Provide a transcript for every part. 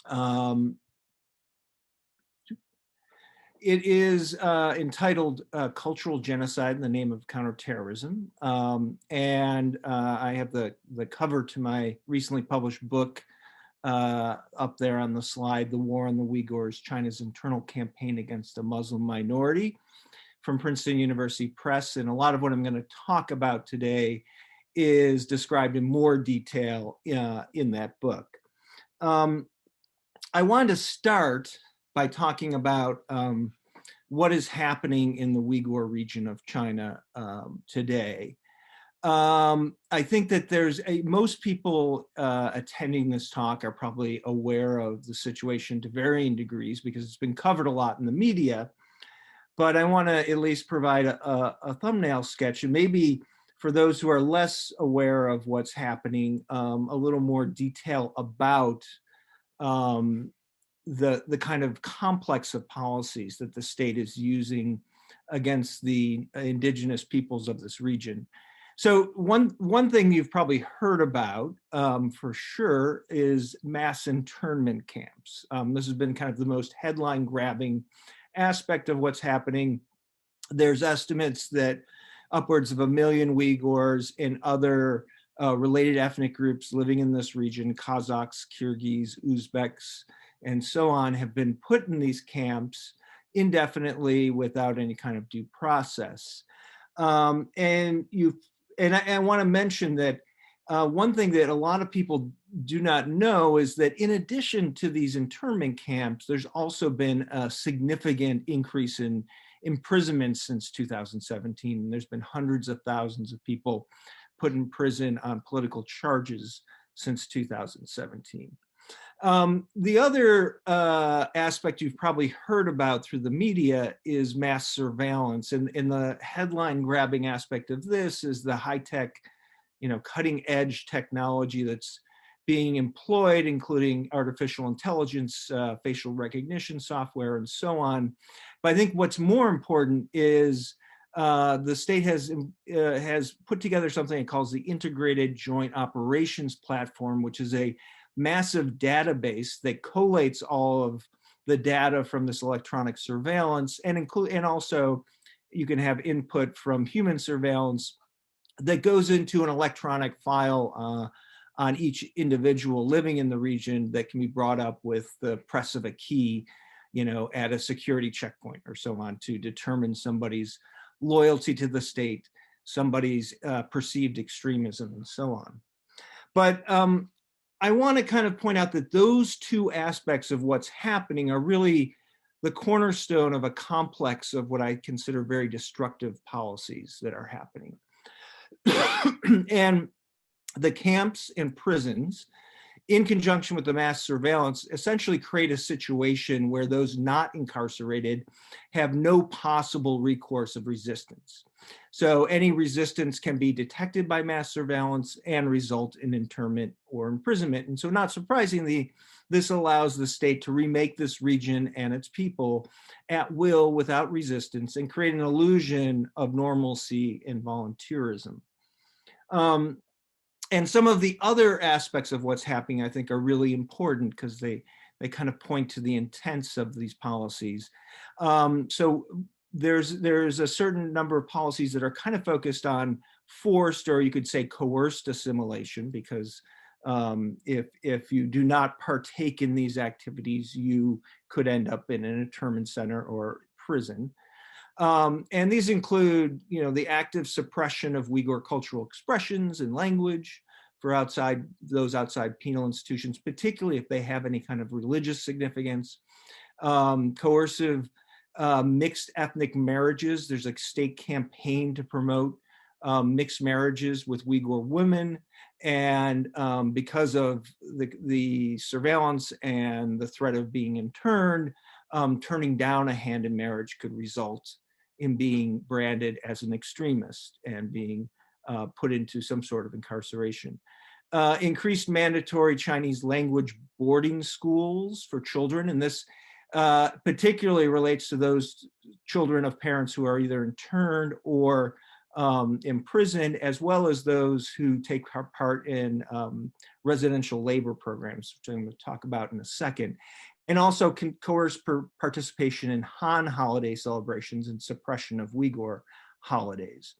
Um, it is entitled Cultural Genocide in the Name of Counterterrorism. And I have the cover to my recently published book up there on the slide, The War on the Uyghurs, China's Internal Campaign Against a Muslim Minority, from Princeton University Press. And a lot of what I'm going to talk about today is described in more detail in that book. I wanted to start by talking about what is happening in the Uyghur region of China today. I think that most people attending this talk are probably aware of the situation to varying degrees because it's been covered a lot in the media, but I want to at least provide a thumbnail sketch, and maybe for those who are less aware of what's happening, a little more detail about the kind of complex of policies that the state is using against the indigenous peoples of this region. So one thing you've probably heard about for sure is mass internment camps. This has been kind of the most headline grabbing aspect of what's happening. There's estimates that upwards of 1 million Uyghurs and other related ethnic groups living in this region, Kazakhs, Kyrgyz, Uzbeks, and so on, have been put in these camps indefinitely without any kind of due process. And I want to mention that one thing that a lot of people do not know is that in addition to these internment camps, there's also been a significant increase in imprisonment since 2017. There's been hundreds of thousands of people put in prison on political charges since 2017. The other aspect you've probably heard about through the media is mass surveillance. And the headline grabbing aspect of this is the high-tech, cutting edge technology that's being employed, including artificial intelligence, facial recognition software, and so on. But I think what's more important is the state has put together something it calls the Integrated Joint Operations Platform, which is a massive database that collates all of the data from this electronic surveillance, and also you can have input from human surveillance that goes into an electronic file on each individual living in the region that can be brought up with the press of a key, at a security checkpoint or so on, to determine somebody's loyalty to the state, somebody's perceived extremism, and so on. But I want to kind of point out that those two aspects of what's happening are really the cornerstone of a complex of what I consider very destructive policies that are happening. And the camps and prisons, in conjunction with the mass surveillance, essentially create a situation where those not incarcerated have no possible recourse of resistance. So any resistance can be detected by mass surveillance and result in internment or imprisonment. And so, not surprisingly, this allows the state to remake this region and its people at will without resistance and create an illusion of normalcy and volunteerism. And some of the other aspects of what's happening, I think, are really important because they kind of point to the intents of these policies. So there's a certain number of policies that are kind of focused on forced, or you could say coerced assimilation, because if you do not partake in these activities, you could end up in an internment center or prison. And these include, the active suppression of Uyghur cultural expressions and language for those outside penal institutions, particularly if they have any kind of religious significance. Coercive mixed ethnic marriages. There's a state campaign to promote mixed marriages with Uyghur women. And because of the surveillance and the threat of being interned, turning down a hand in marriage could result in being branded as an extremist and being put into some sort of incarceration. Increased mandatory Chinese language boarding schools for children, and this particularly relates to those children of parents who are either interned or imprisoned, as well as those who take part in residential labor programs, which I'm going to talk about in a second, and also can coerce participation in Han holiday celebrations and suppression of Uyghur holidays.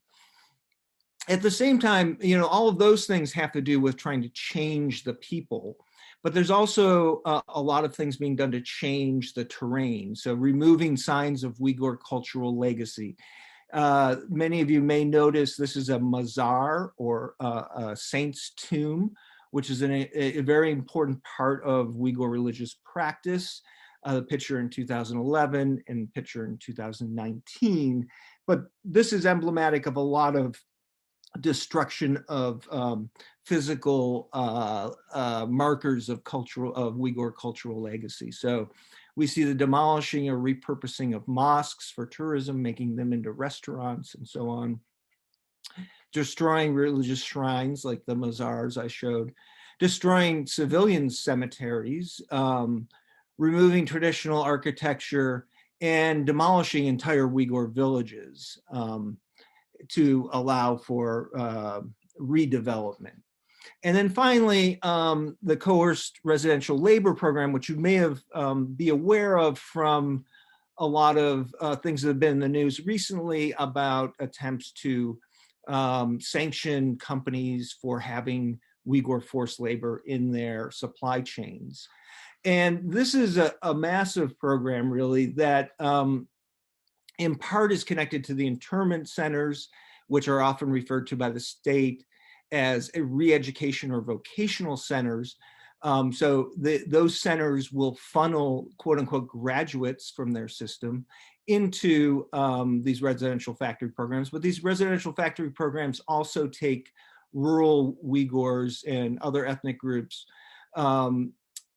At the same time, all of those things have to do with trying to change the people, but there's also a lot of things being done to change the terrain. So removing signs of Uyghur cultural legacy. Many of you may notice this is a mazar, or a saint's tomb, which is a very important part of Uyghur religious practice. The picture in 2011 and picture in 2019. But this is emblematic of a lot of destruction of physical markers of Uyghur cultural legacy. So we see the demolishing or repurposing of mosques for tourism, making them into restaurants and so on. Destroying religious shrines like the mazars I showed. Destroying civilian cemeteries, removing traditional architecture, and demolishing entire Uyghur villages to allow for redevelopment. And then finally, the coerced residential labor program, which you may have be aware of from a lot of things that have been in the news recently about attempts to sanction companies for having Uyghur forced labor in their supply chains. And this is a massive program, really, that in part is connected to the internment centers, which are often referred to by the state as re-education or vocational centers. So those centers will funnel, quote unquote, graduates from their system into these residential factory programs. But these residential factory programs also take rural Uyghurs and other ethnic groups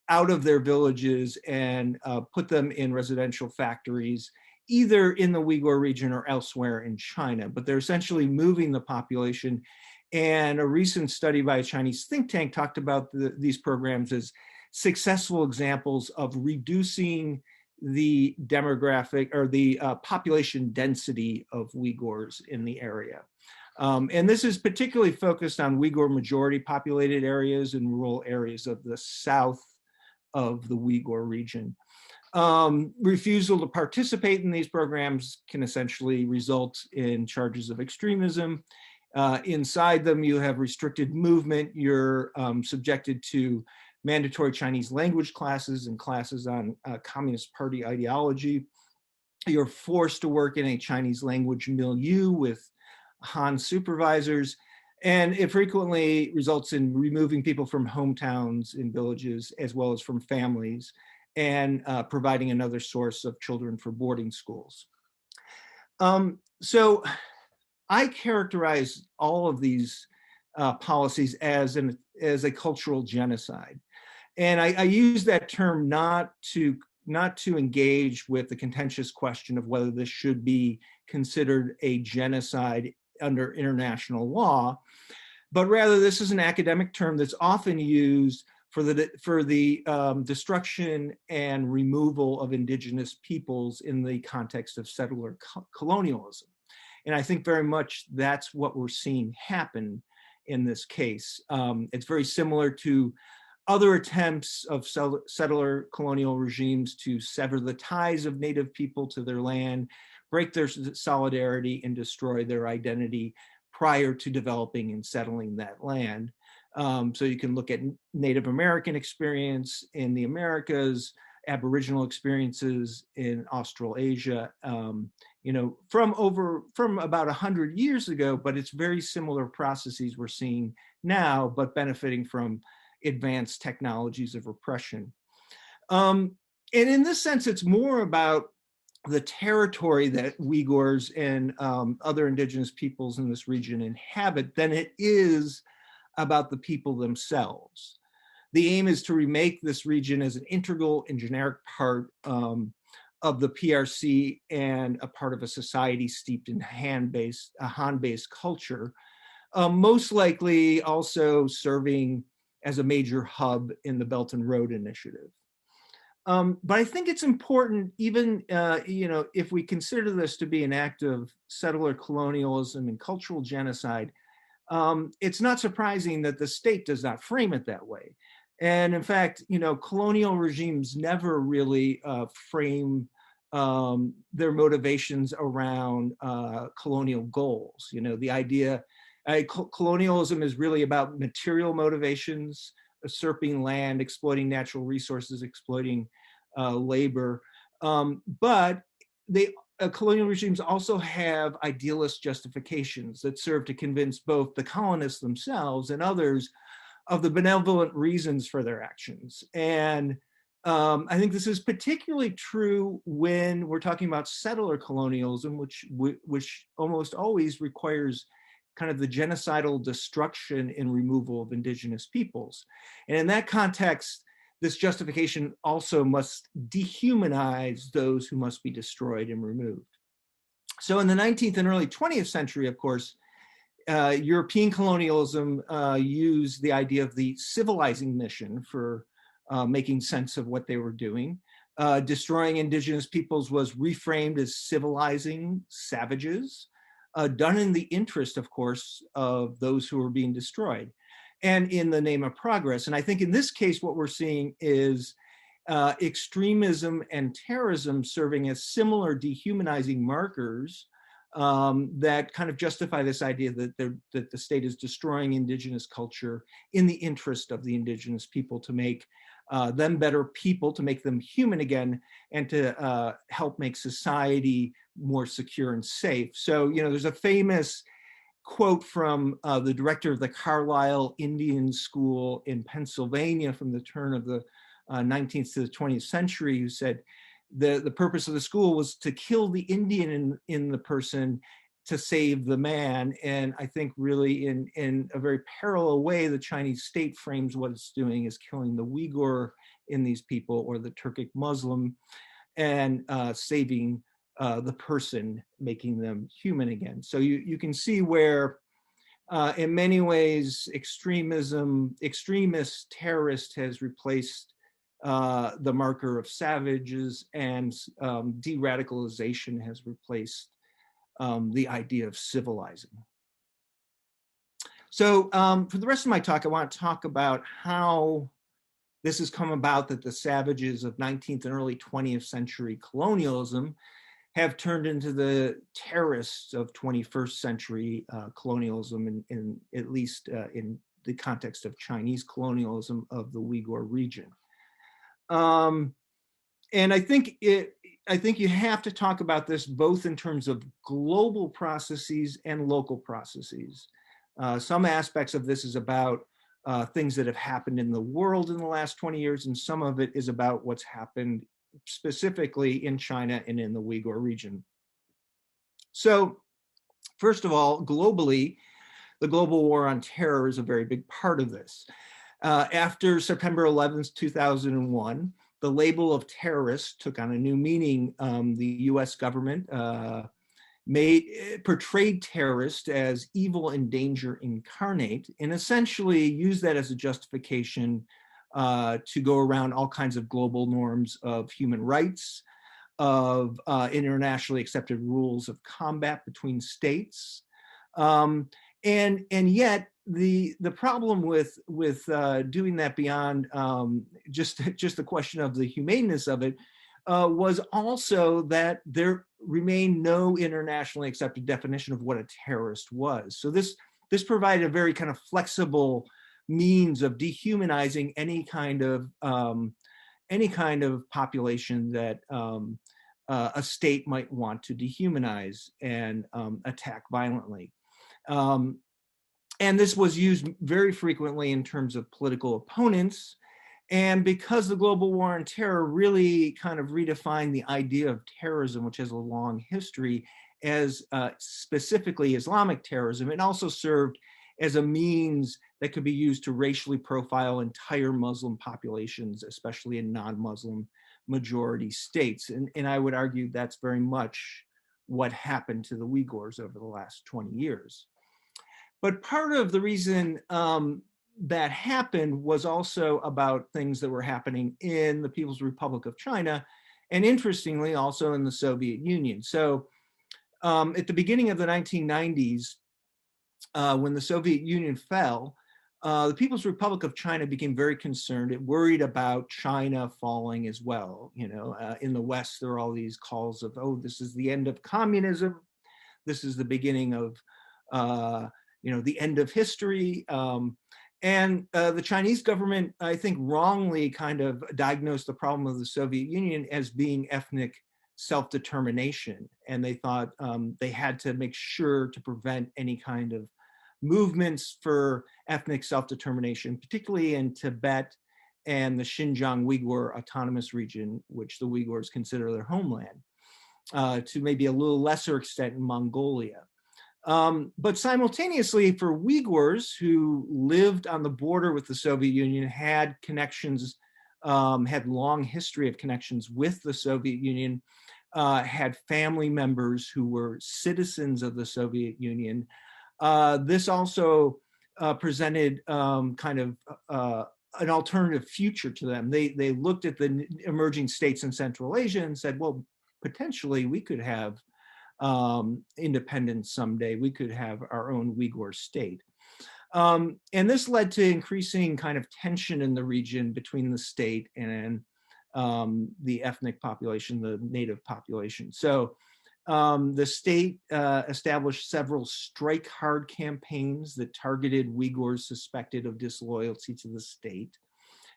out of their villages and put them in residential factories, either in the Uyghur region or elsewhere in China. But they're essentially moving the population. And a recent study by a Chinese think tank talked about these programs as successful examples of reducing the demographic or the population density of Uyghurs in the area. And this is particularly focused on Uyghur majority populated areas and rural areas of the south of the Uyghur region. Refusal to participate in these programs can essentially result in charges of extremism. Inside them, you have restricted movement. You're subjected to mandatory Chinese language classes and classes on Communist Party ideology. You're forced to work in a Chinese language milieu with Han supervisors, and it frequently results in removing people from hometowns in villages as well as from families, and providing another source of children for boarding schools. So I characterize all of these policies as a cultural genocide. And I use that term not to engage with the contentious question of whether this should be considered a genocide under international law, but rather this is an academic term that's often used for the destruction and removal of indigenous peoples in the context of settler colonialism. And I think very much that's what we're seeing happen in this case. It's very similar to other attempts of settler colonial regimes to sever the ties of native people to their land, break their solidarity, and destroy their identity prior to developing and settling that land. So you can look at Native American experience in the Americas, Aboriginal experiences in Australasia, from about 100 years ago, but it's very similar processes we're seeing now, but benefiting from advanced technologies of repression. And in this sense, it's more about the territory that Uyghurs and other indigenous peoples in this region inhabit than it is about the people themselves. The aim is to remake this region as an integral and generic part of the PRC and a part of a society steeped in Han-based culture, most likely also serving as a major hub in the Belt and Road Initiative. But I think it's important, even if we consider this to be an act of settler colonialism and cultural genocide, it's not surprising that the state does not frame it that way. And in fact, colonial regimes never really frame their motivations around colonial goals. The idea, colonialism is really about material motivations, usurping land, exploiting natural resources, exploiting labor. But colonial regimes also have idealist justifications that serve to convince both the colonists themselves and others of the benevolent reasons for their actions. And I think this is particularly true when we're talking about settler colonialism, which almost always requires kind of the genocidal destruction and removal of indigenous peoples. And in that context, this justification also must dehumanize those who must be destroyed and removed. So in the 19th and early 20th century, of course, European colonialism used the idea of the civilizing mission for making sense of what they were doing. Destroying indigenous peoples was reframed as civilizing savages, done in the interest, of course, of those who were being destroyed and in the name of progress. And I think in this case, what we're seeing is extremism and terrorism serving as similar dehumanizing markers that kind of justify this idea that the state is destroying indigenous culture in the interest of the indigenous people to make them better people, to make them human again, and to help make society more secure and safe. So, there's a famous quote from the director of the Carlisle Indian School in Pennsylvania from the turn of the 19th to the 20th century, who said the purpose of the school was to kill the Indian in the person to save the man. And I think really in a very parallel way, the Chinese state frames what it's doing as killing the Uyghur in these people, or the Turkic Muslim, and saving the person, making them human again. So you can see where in many ways extremist terrorist has replaced the marker of savages, and de-radicalization has replaced the idea of civilizing. So for the rest of my talk, I want to talk about how this has come about, that the savages of 19th and early 20th century colonialism have turned into the terrorists of 21st century colonialism, in at least in the context of Chinese colonialism of the Uyghur region. And I think you have to talk about this both in terms of global processes and local processes. Some aspects of this is about things that have happened in the world in the last 20 years, and some of it is about what's happened specifically in China and in the Uyghur region. So, first of all, globally, the global war on terror is a very big part of this. After September 11th, 2001, the label of terrorist took on a new meaning. The US government portrayed terrorists as evil and danger incarnate, and essentially used that as a justification to go around all kinds of global norms of human rights, of internationally accepted rules of combat between states. And yet the problem with doing that beyond just the question of the humaneness of it was also that there remained no internationally accepted definition of what a terrorist was. So this provided a very kind of flexible means of dehumanizing any kind of population that a state might want to dehumanize and attack violently. And this was used very frequently in terms of political opponents. And because the global war on terror really kind of redefined the idea of terrorism, which has a long history, as specifically Islamic terrorism, it also served as a means that could be used to racially profile entire Muslim populations, especially in non-Muslim majority states. And I would argue that's very much what happened to the Uyghurs over the last 20 years. But part of the reason that happened was also about things that were happening in the People's Republic of China, and interestingly, also in the Soviet Union. So at the beginning of the 1990s, when the Soviet Union fell, the People's Republic of China became very concerned. It worried about China falling as well. You know, in the West, there are all these calls of, oh, this is the end of communism. This is the beginning of, you know, the end of history. And the Chinese government, I think, wrongly kind of diagnosed the problem of the Soviet Union as being ethnic self-determination. And they thought they had to make sure to prevent any kind of movements for ethnic self-determination, particularly in Tibet and the Xinjiang Uyghur Autonomous Region, which the Uyghurs consider their homeland, to maybe a little lesser extent in Mongolia. But simultaneously, for Uyghurs who lived on the border with the Soviet Union, had connections, had long history of connections with the Soviet Union, had family members who were citizens of the Soviet Union. This also presented kind of an alternative future to them. They looked at the emerging states in Central Asia and said, well, potentially we could have independence someday. We could have our own Uyghur state. And this led to increasing kind of tension in the region between the state and the ethnic population, the native population. So the state established several strike hard campaigns that targeted Uyghurs suspected of disloyalty to the state,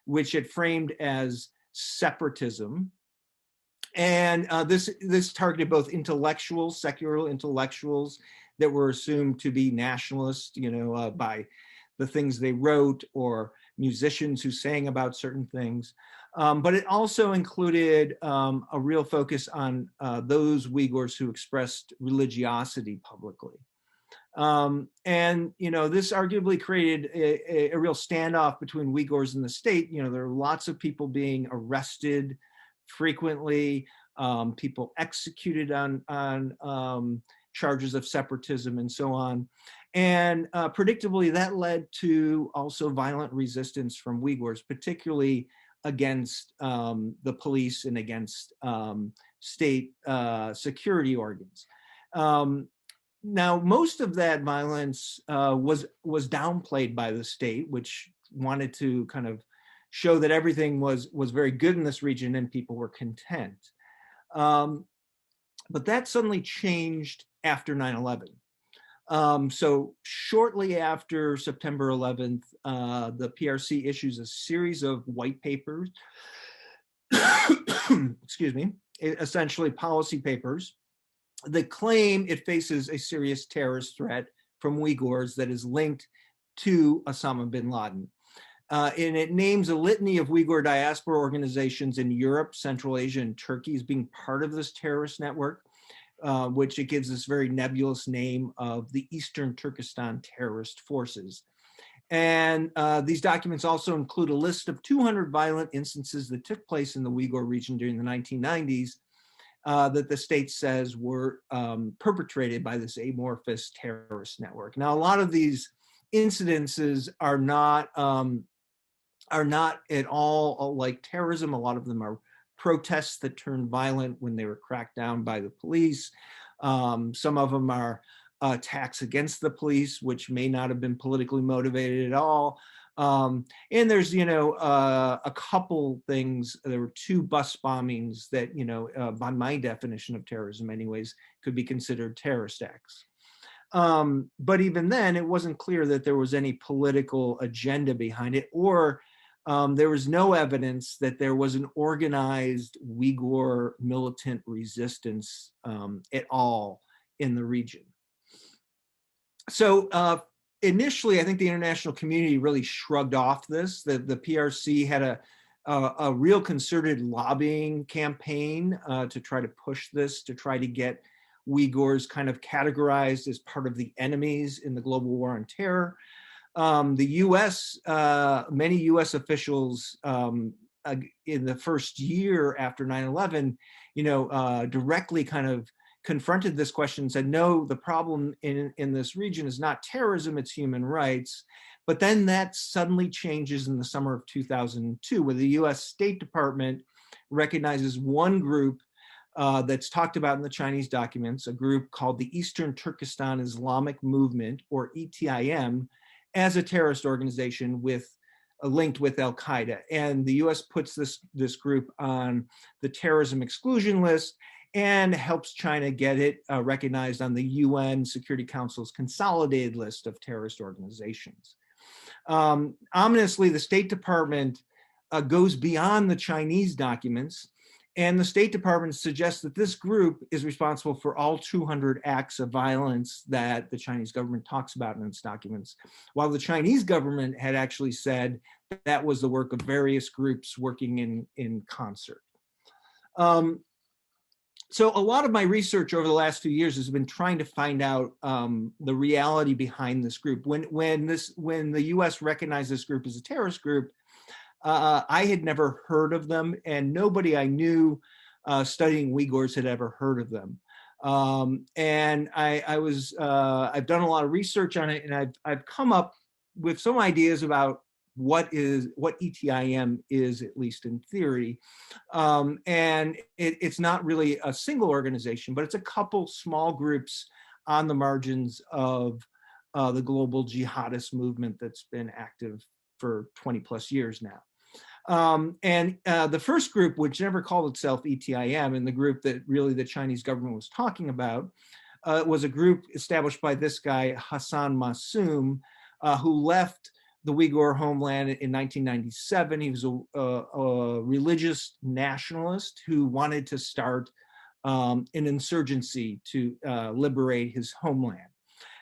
which it framed as separatism. And this targeted both intellectuals, secular intellectuals that were assumed to be nationalist, you know, by the things they wrote, or musicians who sang about certain things. But it also included a real focus on those Uyghurs who expressed religiosity publicly. And, you know, this arguably created a real standoff between Uyghurs and the state. You know, there are lots of people being arrested frequently, people executed on charges of separatism and so on. And predictably, that led to also violent resistance from Uyghurs, particularly against the police and against state security organs. Now, most of that violence was downplayed by the state, which wanted to kind of show that everything was very good in this region and people were content. But that suddenly changed after 9/11. So shortly after September 11th, the PRC issues a series of white papers, excuse me, essentially policy papers that claim it faces a serious terrorist threat from Uyghurs that is linked to Osama bin Laden. And it names a litany of Uyghur diaspora organizations in Europe, Central Asia, and Turkey as being part of this terrorist network, which it gives this very nebulous name of the Eastern Turkestan Terrorist Forces. And these documents also include a list of 200 violent instances that took place in the Uyghur region during the 1990s that the state says were perpetrated by this amorphous terrorist network. Now, a lot of these incidences are not at all like terrorism. A lot of them are protests that turned violent when they were cracked down by the police. Some of them are attacks against the police, which may not have been politically motivated at all. And there's, you know, a couple things. There were 2 bus bombings that, you know, by my definition of terrorism anyways, could be considered terrorist acts. But even then, it wasn't clear that there was any political agenda behind it, or there was no evidence that there was an organized Uyghur militant resistance at all in the region. So initially, I think the international community really shrugged off this. The PRC had a real concerted lobbying campaign to try to push this, to try to get Uyghurs kind of categorized as part of the enemies in the global war on terror. The US, many US officials in the first year after 9/11, you know, directly kind of confronted this question and said, no, the problem in this region is not terrorism, it's human rights. But then that suddenly changes in the summer of 2002, where the US State Department recognizes one group that's talked about in the Chinese documents, a group called the Eastern Turkestan Islamic Movement, or ETIM, as a terrorist organization linked with Al Qaeda. And the US puts this group on the terrorism exclusion list and helps China get it recognized on the UN Security Council's consolidated list of terrorist organizations. Ominously, the State Department goes beyond the Chinese documents, and the State Department suggests that this group is responsible for all 200 acts of violence that the Chinese government talks about in its documents, while the Chinese government had actually said that was the work of various groups working in concert. So a lot of my research over the last few years has been trying to find out the reality behind this group. When the US recognized this group as a terrorist group, I had never heard of them, and nobody I knew studying Uyghurs had ever heard of them. And I've done a lot of research on it, and I've come up with some ideas about what ETIM is, at least in theory. And it's not really a single organization, but it's a couple small groups on the margins of the global jihadist movement that's been active for 20 plus years now. And the first group, which never called itself ETIM, and the group that really the Chinese government was talking about, was a group established by this guy, HASAN MAHSUM, who left the Uyghur homeland in 1997. He was a religious nationalist who wanted to start an insurgency to liberate his homeland.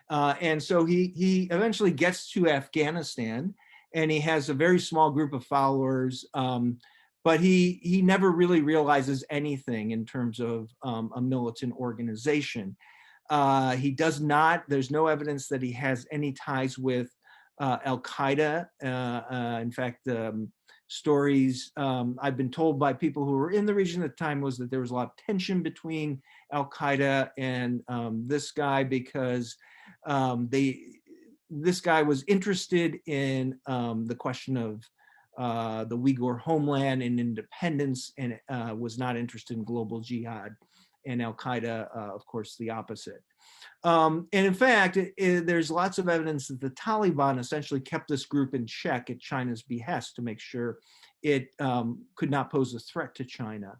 And so he eventually gets to Afghanistan, and he has a very small group of followers, but he never really realizes anything in terms of a militant organization. He does not, there's no evidence that he has any ties with Al Qaeda. In fact, stories I've been told by people who were in the region at the time was that there was a lot of tension between Al Qaeda and this guy, because this guy was interested in the question of the Uyghur homeland and independence, and was not interested in global jihad. And Al Qaeda, of course, the opposite. And in fact, there's lots of evidence that the Taliban essentially kept this group in check at China's behest to make sure it could not pose a threat to China.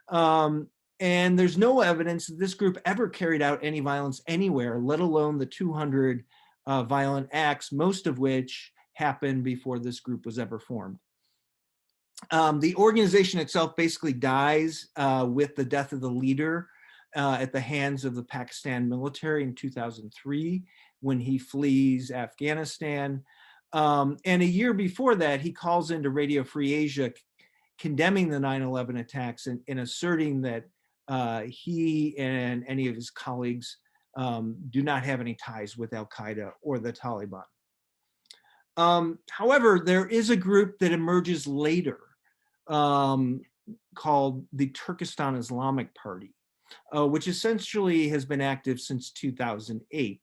And there's no evidence that this group ever carried out any violence anywhere, let alone the 200 violent acts, most of which happened before this group was ever formed. The organization itself basically dies with the death of the leader at the hands of the Pakistan military in 2003, when he flees Afghanistan. And a year before that, he calls into Radio Free Asia condemning the 9/11 attacks and asserting that he and any of his colleagues do not have any ties with Al Qaeda or the Taliban. However, there is a group that emerges later called the Turkestan Islamic Party, which essentially has been active since 2008.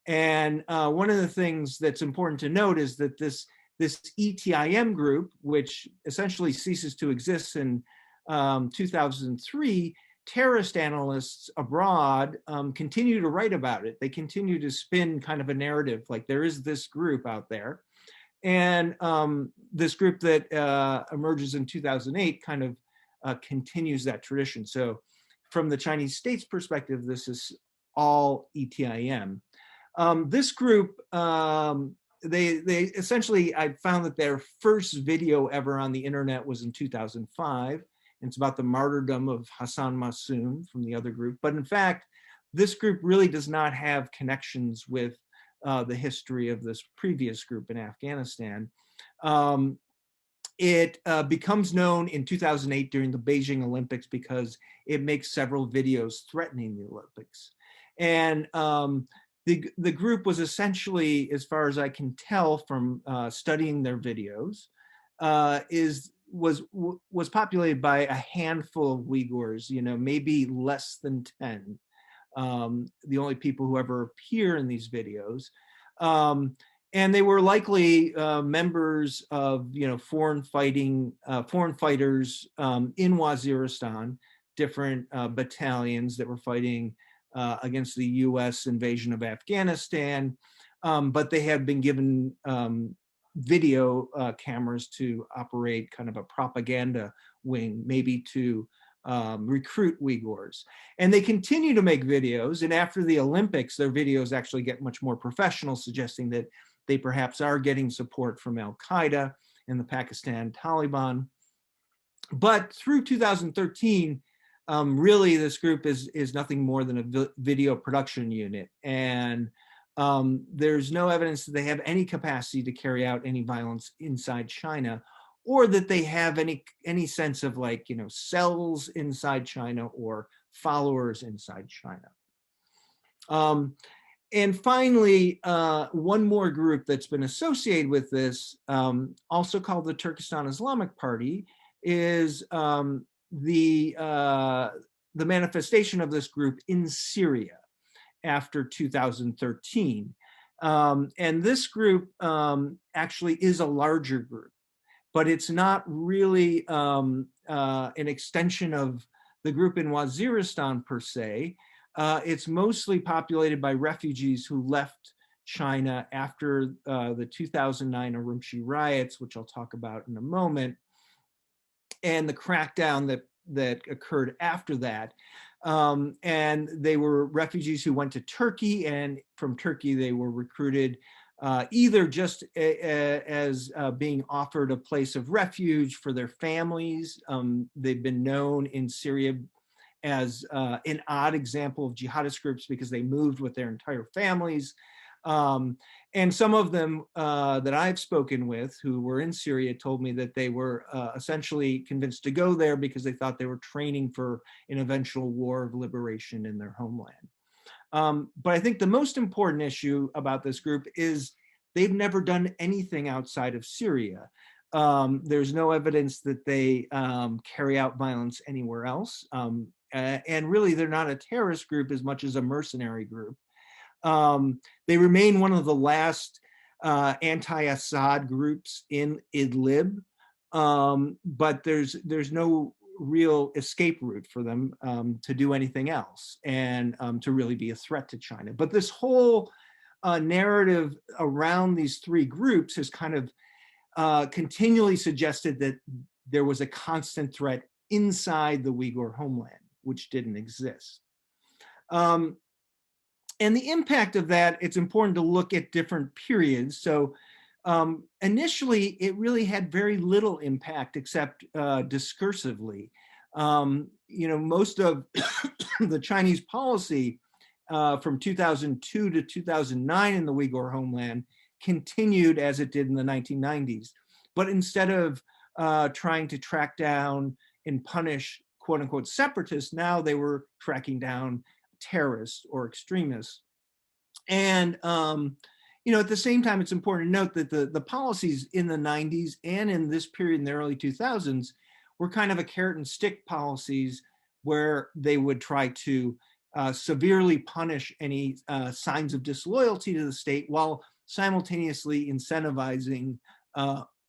And one of the things that's important to note is that this ETIM group, which essentially ceases to exist in 2003, terrorist analysts abroad continue to write about it. They continue to spin kind of a narrative, like there is this group out there. And this group that emerges in 2008 kind of continues that tradition. So from the Chinese state's perspective, this is all ETIM. This group, they essentially, I found that their first video ever on the internet was in 2005. It's about the martyrdom of HASAN MAHSUM from the other group. But in fact, this group really does not have connections with the history of this previous group in Afghanistan. It becomes known in 2008 during the Beijing Olympics because it makes several videos threatening the Olympics. And the group was essentially, as far as I can tell from studying their videos, was populated by a handful of Uyghurs, maybe less than 10. The only people who ever appear in these videos. And they were likely members of, foreign fighters in Waziristan, different battalions that were fighting against the U.S. invasion of Afghanistan, but they had been given video cameras to operate kind of a propaganda wing, maybe to recruit Uyghurs. And they continue to make videos, and after the Olympics, their videos actually get much more professional, suggesting that they perhaps are getting support from Al-Qaeda and the Pakistan Taliban. But through 2013, really this group is nothing more than a video production unit. And there's no evidence that they have any capacity to carry out any violence inside China, or that they have any sense of, like, cells inside China or followers inside China. And finally, one more group that's been associated with this, also called the Turkestan Islamic Party, is the manifestation of this group in Syria after 2013. And this group actually is a larger group, but it's not really an extension of the group in Waziristan per se. It's mostly populated by refugees who left China after the 2009 Urumqi riots, which I'll talk about in a moment, and the crackdown that occurred after that. And they were refugees who went to Turkey, and from Turkey they were recruited either just as being offered a place of refuge for their families. They've been known in Syria as an odd example of jihadist groups because they moved with their entire families. And some of them that I've spoken with who were in Syria told me that they were essentially convinced to go there because they thought they were training for an eventual war of liberation in their homeland. But I think the most important issue about this group is they've never done anything outside of Syria. There's no evidence that they carry out violence anywhere else. And really, they're not a terrorist group as much as a mercenary group. They remain one of the last anti-Assad groups in Idlib, but there's no real escape route for them to do anything else and to really be a threat to China. But this whole narrative around these three groups has kind of continually suggested that there was a constant threat inside the Uyghur homeland, which didn't exist. And the impact of that, it's important to look at different periods. So initially, it really had very little impact except discursively. Most of the Chinese policy from 2002 to 2009 in the Uyghur homeland continued as it did in the 1990s. But instead of trying to track down and punish quote unquote separatists, now they were tracking down terrorists or extremists. And at the same time, it's important to note that the policies in the 90s and in this period in the early 2000s were kind of a carrot and stick policies where they would try to severely punish any signs of disloyalty to the state while simultaneously incentivizing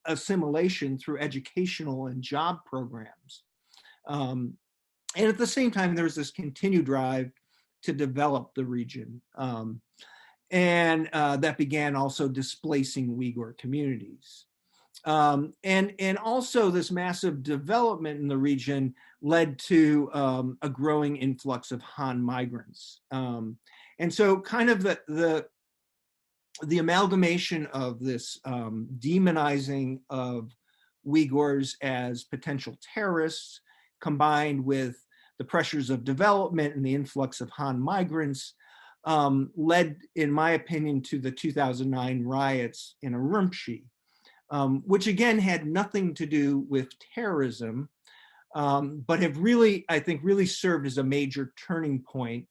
assimilation through educational and job programs. And at the same time, there was this continued drive to develop the region. And that began also displacing Uyghur communities. And also this massive development in the region led to a growing influx of Han migrants. And so kind of the amalgamation of this demonizing of Uyghurs as potential terrorists combined with the pressures of development and the influx of Han migrants led, in my opinion, to the 2009 riots in Urumqi, which again had nothing to do with terrorism, but have really, I think, really served as a major turning point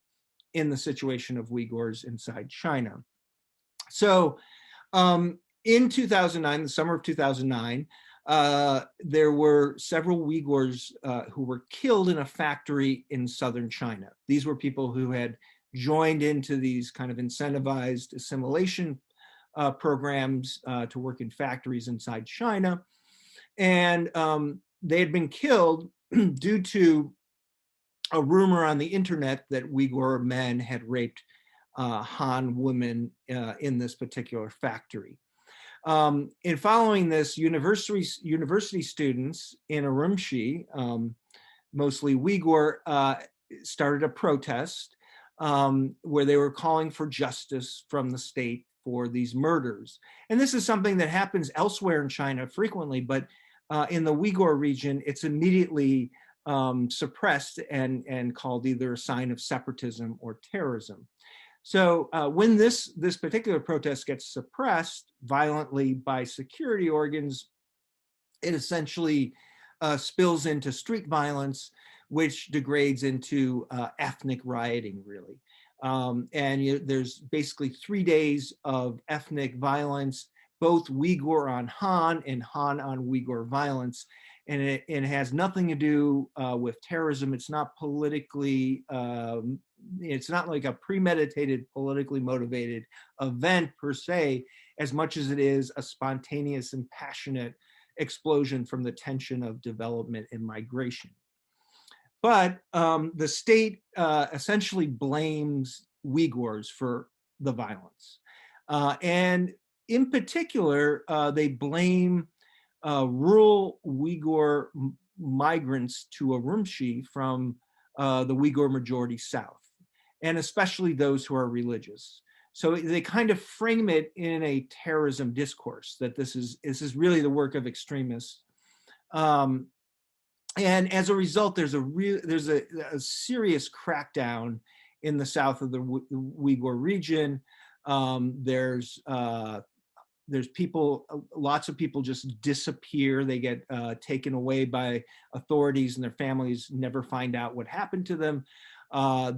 in the situation of Uyghurs inside China. So in 2009, the summer of 2009, there were several Uyghurs who were killed in a factory in southern China. These were people who had joined into these kind of incentivized assimilation programs to work in factories inside China. And they had been killed due to a rumor on the internet that Uyghur men had raped Han women in this particular factory. In following this, university students in Urumqi, mostly Uyghur, started a protest where they were calling for justice from the state for these murders. And this is something that happens elsewhere in China frequently, but in the Uyghur region, it's immediately suppressed and called either a sign of separatism or terrorism. So when this particular protest gets suppressed violently by security organs, it essentially spills into street violence, which degrades into ethnic rioting, really. There's basically 3 days of ethnic violence, both Uyghur on Han and Han on Uyghur violence. And it has nothing to do with terrorism. It's not politically, it's not like a premeditated, politically motivated event per se, as much as it is a spontaneous and passionate explosion from the tension of development and migration. But the state essentially blames Uyghurs for the violence. And in particular, they blame rural Uyghur migrants to Urumqi from the Uyghur majority south, and especially those who are religious. So they kind of frame it in a terrorism discourse that this is really the work of extremists. And as a result, there's a serious crackdown in the south of the Uyghur region. There's people, lots of people just disappear. They get taken away by authorities, and their families never find out what happened to them.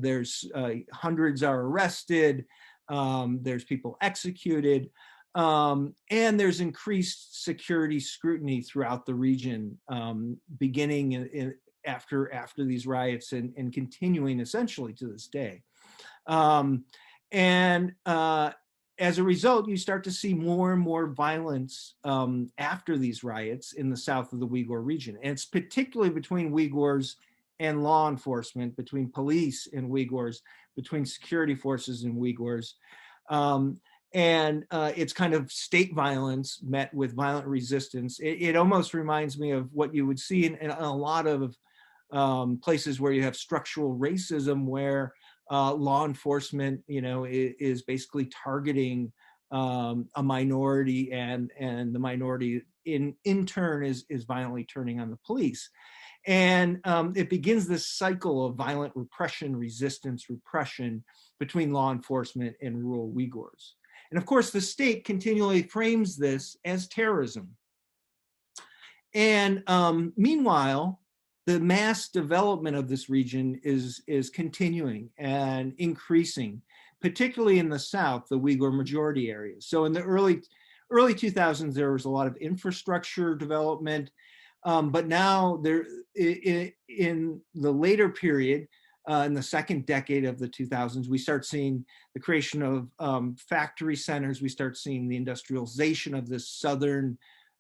There's hundreds are arrested. There's people executed. And there's increased security scrutiny throughout the region, beginning after these riots and continuing essentially to this day. As a result, you start to see more and more violence after these riots in the south of the Uyghur region. And it's particularly between Uyghurs and law enforcement, between police and Uyghurs, between security forces and Uyghurs. It's kind of state violence met with violent resistance. It almost reminds me of what you would see in a lot of places where you have structural racism, where law enforcement, is basically targeting a minority, and the minority in turn is violently turning on the police. And it begins this cycle of violent repression, resistance, repression between law enforcement and rural Uyghurs. And of course, the state continually frames this as terrorism. And meanwhile, the mass development of this region is continuing and increasing, particularly in the south, the Uyghur majority areas. So in the early 2000s, there was a lot of infrastructure development, but now in the later period, in the second decade of the 2000s, we start seeing the creation of factory centers. We start seeing the industrialization of this southern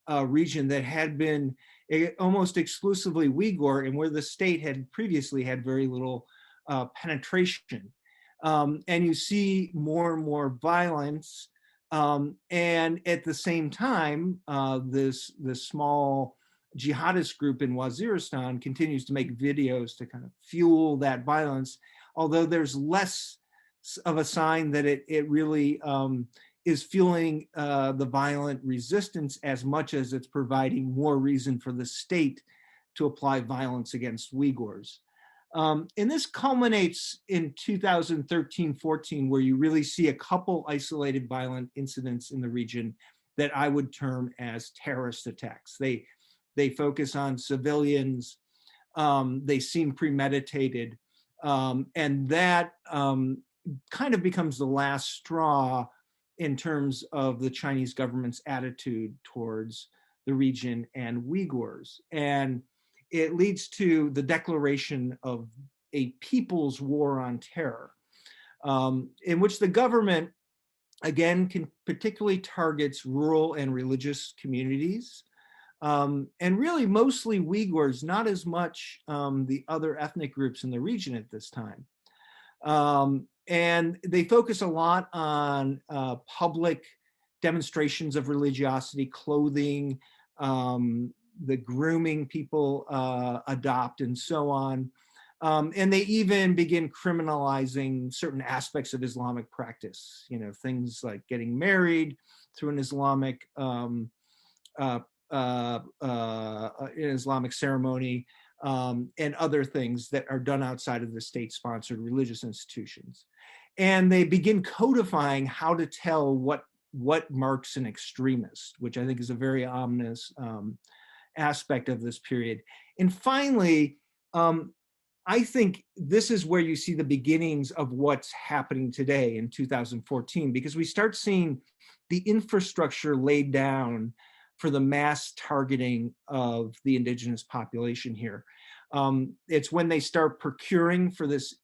region that had been almost exclusively Uyghur, and where the state had previously had very little penetration. And you see more and more violence. And at the same time, this small jihadist group in Waziristan continues to make videos to kind of fuel that violence, although there's less of a sign that it really is fueling the violent resistance as much as it's providing more reason for the state to apply violence against Uyghurs. And this culminates in 2013-14, where you really see a couple isolated violent incidents in the region that I would term as terrorist attacks. They focus on civilians. They seem premeditated. And that kind of becomes the last straw in terms of the Chinese government's attitude towards the region and Uyghurs. And it leads to the declaration of a people's war on terror, in which the government again, particularly targets rural and religious communities. And really mostly Uyghurs, not as much the other ethnic groups in the region at this time. And they focus a lot on public demonstrations of religiosity, clothing, the grooming people adopt, and so on. And they even begin criminalizing certain aspects of Islamic practice, things like getting married through an Islamic Islamic ceremony, and other things that are done outside of the state-sponsored religious institutions. And they begin codifying how to tell what marks an extremist, which I think is a very ominous aspect of this period. And finally, I think this is where you see the beginnings of what's happening today in 2014, because we start seeing the infrastructure laid down for the mass targeting of the indigenous population here. It's when they start procuring for this,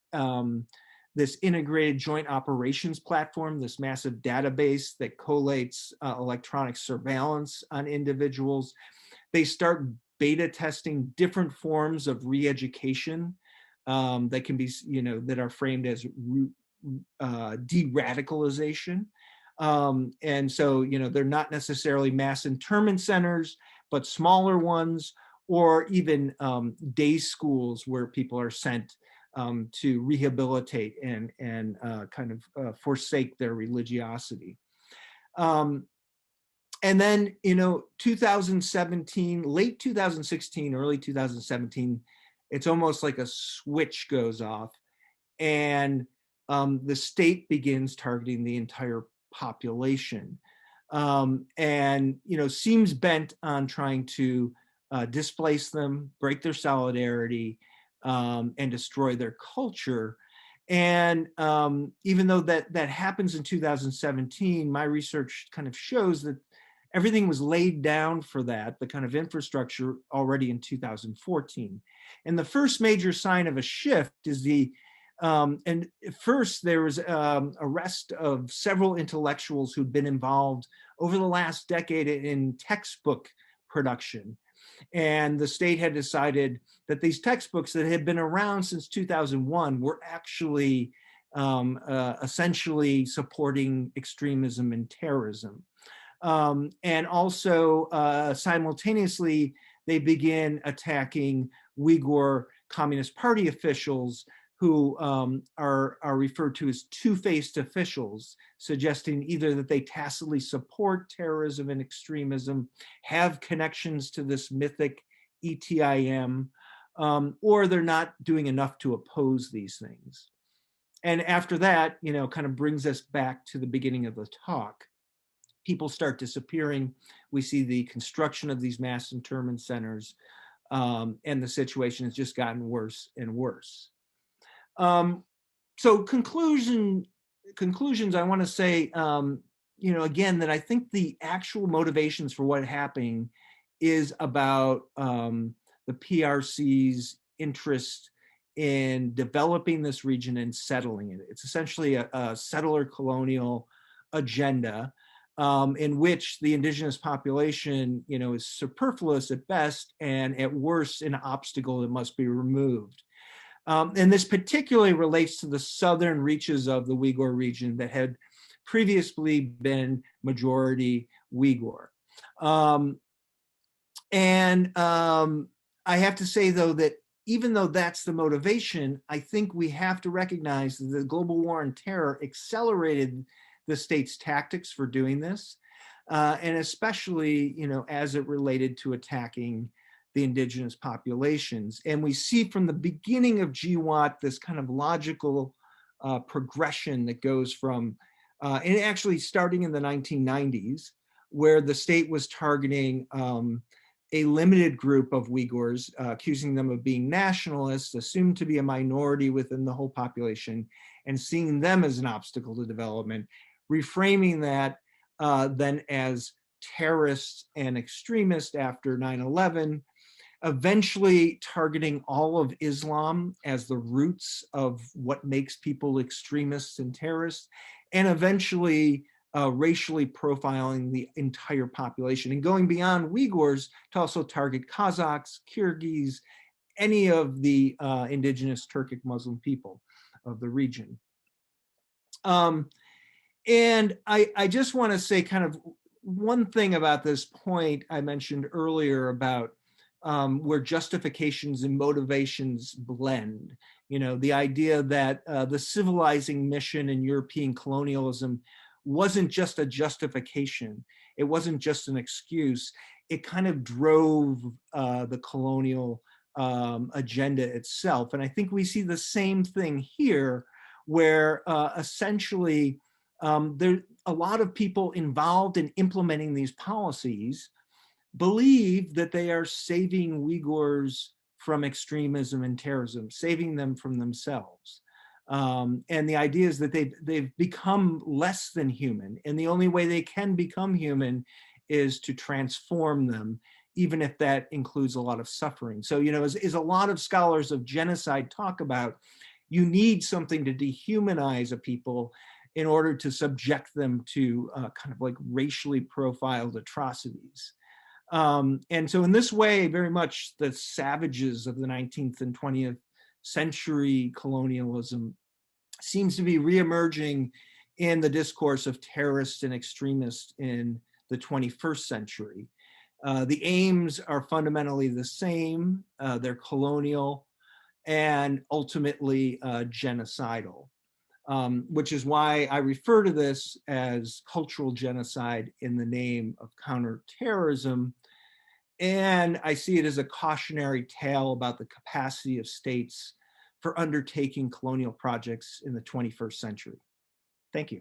this integrated joint operations platform, this massive database that collates electronic surveillance on individuals. They start beta testing different forms of re-education that can be, that are framed as de-radicalization. And so, they're not necessarily mass internment centers, but smaller ones, or even day schools where people are sent to rehabilitate and kind of forsake their religiosity. And then, 2017, late 2016, early 2017, it's almost like a switch goes off, and the state begins targeting the entire population, and seems bent on trying to displace them, break their solidarity, and destroy their culture. And even though that happens in 2017, my research kind of shows that everything was laid down for that, the kind of infrastructure, already in 2014. And the first major sign of a shift is and first there was arrest of several intellectuals who'd been involved over the last decade in textbook production. And the state had decided that these textbooks that had been around since 2001 were actually essentially supporting extremism and terrorism. And also simultaneously, they began attacking Uyghur Communist Party officials who are referred to as two-faced officials, suggesting either that they tacitly support terrorism and extremism, have connections to this mythic ETIM, or they're not doing enough to oppose these things. And after that, kind of brings us back to the beginning of the talk. People start disappearing. We see the construction of these mass internment centers, and the situation has just gotten worse and worse. So conclusions, I want to say, again, that I think the actual motivations for what happening is about the PRC's interest in developing this region and settling it. It's essentially a settler colonial agenda, in which the indigenous population, is superfluous at best, and at worst, an obstacle that must be removed. And this particularly relates to the southern reaches of the Uyghur region that had previously been majority Uyghur. I have to say, though, that even though that's the motivation, I think we have to recognize that the global war on terror accelerated the state's tactics for doing this, and especially, as it related to attacking the indigenous populations. And we see from the beginning of GWOT this kind of logical progression that goes from, and actually starting in the 1990s, where the state was targeting a limited group of Uyghurs, accusing them of being nationalists, assumed to be a minority within the whole population, and seeing them as an obstacle to development, reframing that then as terrorists and extremists after 9/11, eventually targeting all of Islam as the roots of what makes people extremists and terrorists, and eventually racially profiling the entire population and going beyond Uyghurs to also target Kazakhs, Kyrgyz, any of the indigenous Turkic Muslim people of the region. And I just want to say kind of one thing about this point I mentioned earlier about where justifications and motivations blend. You know, the idea that the civilizing mission in European colonialism wasn't just a justification. It wasn't just an excuse. It kind of drove the colonial agenda itself. And I think we see the same thing here, where essentially there a lot of people involved in implementing these policies believe that they are saving Uyghurs from extremism and terrorism, saving them from themselves. And the idea is that they've become less than human, and the only way they can become human is to transform them, even if that includes a lot of suffering. So, you know, as a lot of scholars of genocide talk about, you need something to dehumanize a people in order to subject them to kind of like racially profiled atrocities. And so in this way, very much the savages of the 19th and 20th century colonialism seems to be reemerging in the discourse of terrorists and extremists in the 21st century. The aims are fundamentally the same. They're colonial and ultimately genocidal, which is why I refer to this as cultural genocide in the name of counterterrorism. And I see it as a cautionary tale about the capacity of states for undertaking colonial projects in the 21st century. Thank you.